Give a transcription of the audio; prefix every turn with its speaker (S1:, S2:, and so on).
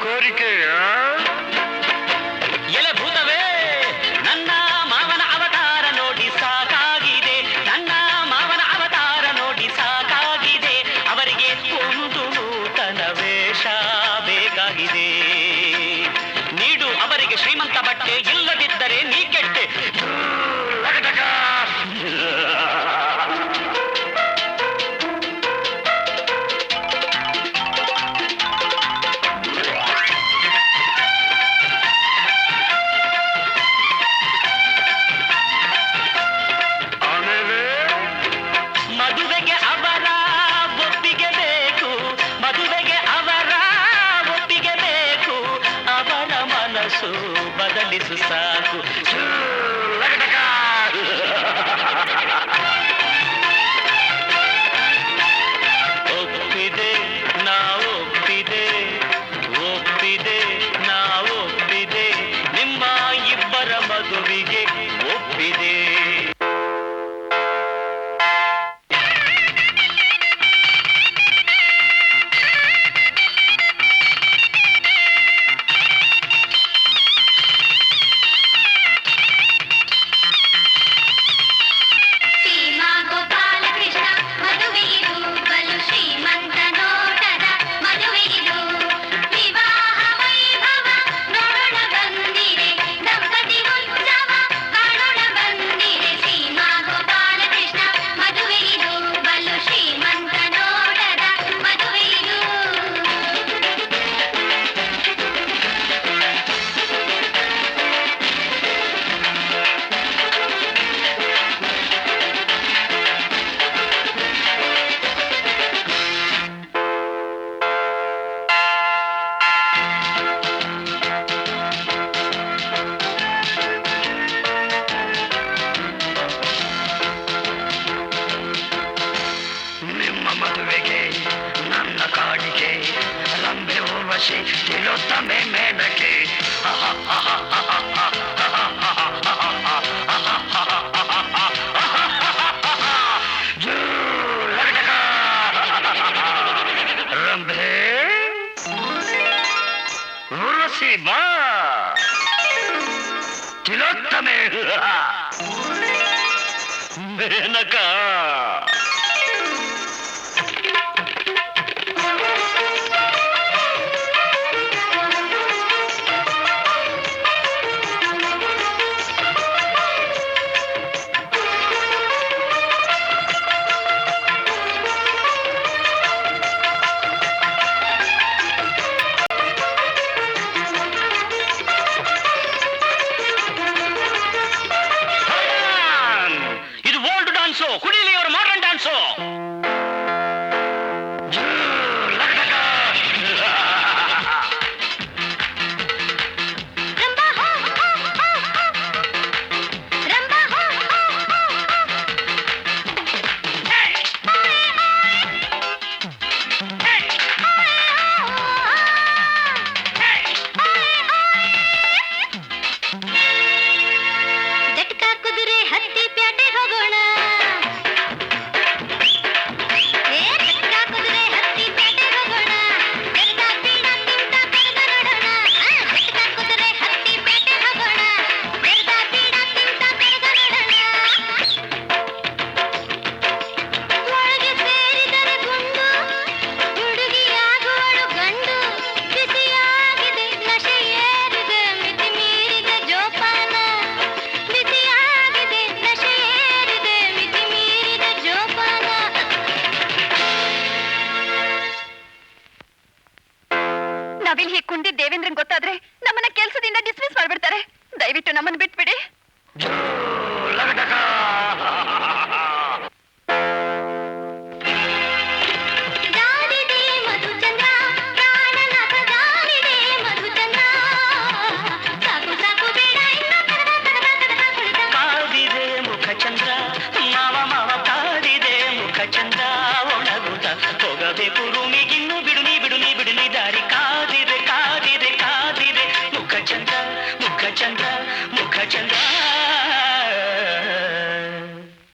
S1: ಕೋರಿಕೆ
S2: ಎಲೆ ಭೂತವೇ ನನ್ನ ಮಾವನ ಅವತಾರ ನೋಡಿ ಸಾಕಾಗಿದೆ, ನನ್ನ ಮಾವನ ಅವತಾರ ನೋಡಿ ಸಾಕಾಗಿದೆ. ಅವರಿಗೆ ಒಂದು ನೂತನ ವೇಷ ಬೇಕಾಗಿದೆ. ನೀಡು ಅವರಿಗೆ ಶ್ರೀಮಂತ ಬಟ್ಟೆ, ಇಲ್ಲದಿದ್ದರೆ ನೀ ಕೆಟ್ಟೆ. ಮದುವೆಗೆ ಅವರ ಒಪ್ಪಿಗೆ ಬೇಕು, ಮದುವೆಗೆ ಅವರ ಒಪ್ಪಿಗೆ ಬೇಕು. ಅವರ ಮನಸ್ಸು ಬದಲಿಸು ಸಾಕು. ಒಪ್ಪಿದೆ ನಾ ಒಪ್ಪಿದೆ, ಒಪ್ಪಿದೆ ನಾ ಒಪ್ಪಿದೆ, ನಿಮ್ಮ ಇಬ್ಬರ ಮದುವೆಗೆ ಒಪ್ಪಿದೆ. ಮದುವೆಗೆ ನನ್ನ ಕಾಣಿಕೆ ರಂಬೆ ಊರ್ವಶಿ ತಿಲೋತ್ತಮೆ ಮೇನಕೆ. ರಂಬೆ ಊರ್ವಶಿ ಬಾ, ತಿಲೋತ್ತಮೆ ಮೇನಕ. ಕುಡಿಲಿ ಅವರು ಮಾಡರ್ನ್ ಡ್ಯಾನ್ಸು. ನಾವಿಲ್ಲಿ ಹೀಗೆ ಕುಂದಿ ದೇವೇಂದ್ರನ್ ಗೊತ್ತಾದ್ರೆ ನಮ್ಮನ್ನ ಕೆಲಸದಿಂದ ಡಿಸ್ಮಿಸ್ ಮಾಡ್ಬಿಡ್ತಾರೆ. ದಯವಿಟ್ಟು ನಮ್ಮನ್ನು ಬಿಟ್ಬಿಡಿ.